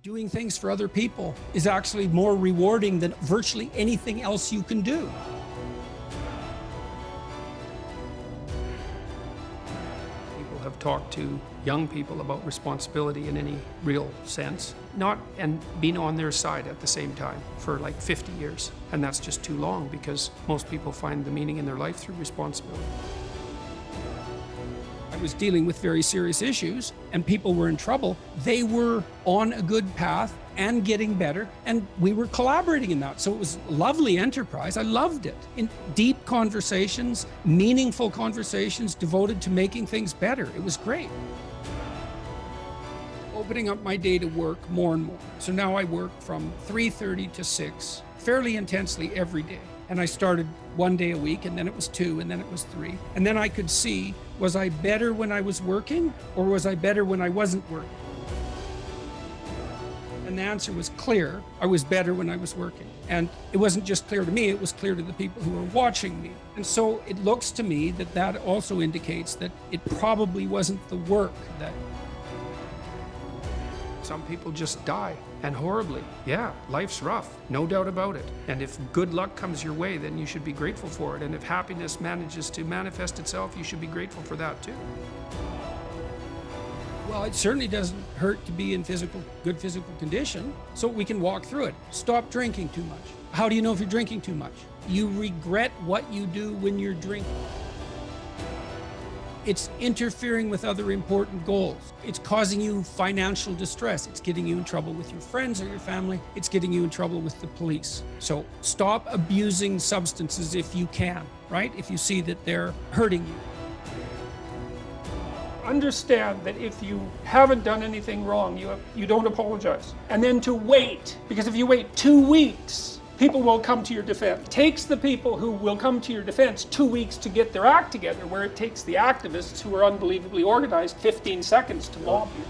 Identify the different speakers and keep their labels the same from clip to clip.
Speaker 1: Doing things for other people is actually more rewarding than virtually anything else you can do. People have talked to young people about responsibility in any real sense, and been on their side at the same time for like 50 years. And that's just too long because most people find the meaning in their life through responsibility. I was dealing with very serious issues and people were in trouble. They were on a good path and getting better, and we were collaborating in that. So it was a lovely enterprise. I loved it. In deep conversations, meaningful conversations devoted to making things better. It was great. Opening up my day to work more and more. So now I work from 3:30 to 6, fairly intensely every day. And I started one day a week, and then it was 2, and then it was 3. And then I could see, was I better when I was working, or was I better when I wasn't working? And the answer was clear. I was better when I was working. And it wasn't just clear to me, it was clear to the people who were watching me. And so it looks to me that that also indicates that it probably wasn't the work that... Some people just die, and horribly. Yeah, life's rough, no doubt about it. And if good luck comes your way, then you should be grateful for it. And if happiness manages to manifest itself, you should be grateful for that too. Well, it certainly doesn't hurt to be in good physical condition, so we can walk through it. Stop drinking too much. How do you know if you're drinking too much? You regret what you do when you're drinking. It's interfering with other important goals. It's causing you financial distress. It's getting you in trouble with your friends or your family. It's getting you in trouble with the police. So stop abusing substances if you can, right? If you see that they're hurting you. Understand that if you haven't done anything wrong, you don't apologize. And then to wait, because if you wait 2 weeks, people will come to your defense. It takes the people who will come to your defense 2 weeks to get their act together, where it takes the activists who are unbelievably organized 15 seconds to mob you.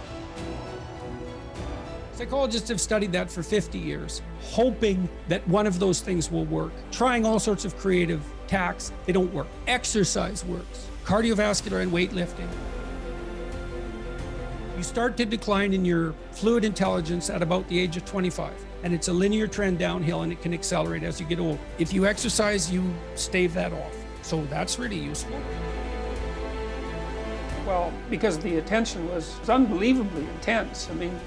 Speaker 1: Psychologists have studied that for 50 years, hoping that one of those things will work. Trying all sorts of creative tacks, they don't work. Exercise works. Cardiovascular and weightlifting. You start to decline in your fluid intelligence at about the age of 25. And it's a linear trend downhill, and it can accelerate as you get old. If you exercise, you stave that off. So that's really useful. Well, because the attention was unbelievably intense. I mean,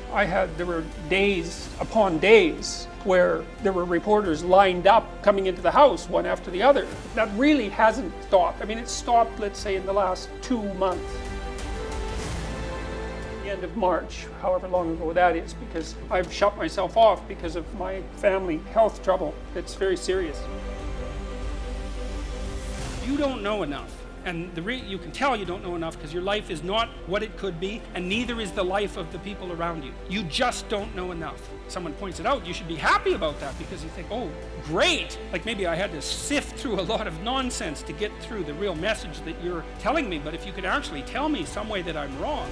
Speaker 1: there were days upon days where there were reporters lined up coming into the house one after the other. That really hasn't stopped. I mean, it stopped, let's say, in the last 2 months. End of March, however long ago that is, because I've shut myself off because of my family health trouble. It's very serious. You don't know enough, and you can tell you don't know enough because your life is not what it could be, and neither is the life of the people around you. You just don't know enough. Someone points it out, you should be happy about that because you think, oh, great, like maybe I had to sift through a lot of nonsense to get through the real message that you're telling me, but if you could actually tell me some way that I'm wrong.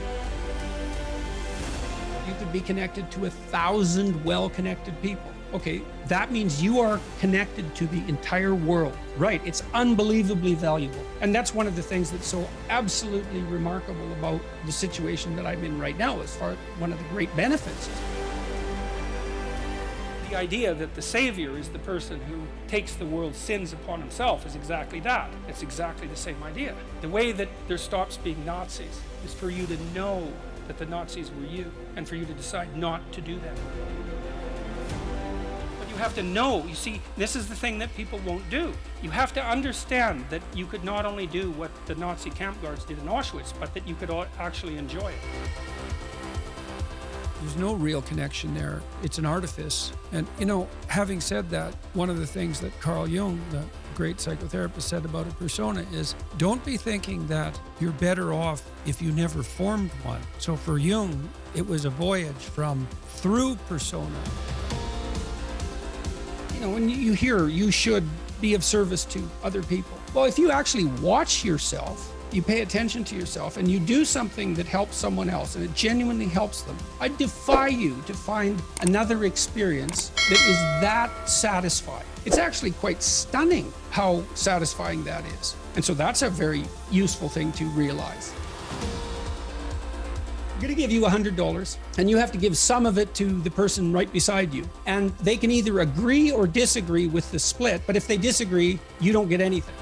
Speaker 1: You could be connected to 1,000 well-connected people. Okay, that means you are connected to the entire world. Right, it's unbelievably valuable. And that's one of the things that's so absolutely remarkable about the situation that I'm in right now, as far as one of the great benefits. The idea that the Savior is the person who takes the world's sins upon himself is exactly that. It's exactly the same idea. The way that there stops being Nazis is for you to know that the Nazis were you, and for you to decide not to do that. But you have to know, you see, this is the thing that people won't do. You have to understand that you could not only do what the Nazi camp guards did in Auschwitz, but that you could actually enjoy it. There's no real connection there. It's an artifice. And, having said that, one of the things that Carl Jung, the great psychotherapist, said about a persona is, don't be thinking that you're better off if you never formed one. So for Jung, it was a voyage through persona. When you hear you should be of service to other people. Well, if you actually watch yourself, you pay attention to yourself, and you do something that helps someone else, and it genuinely helps them, I defy you to find another experience that is that satisfying. It's actually quite stunning how satisfying that is. And so that's a very useful thing to realize. I'm going to give you $100 and you have to give some of it to the person right beside you. And they can either agree or disagree with the split, but if they disagree, you don't get anything.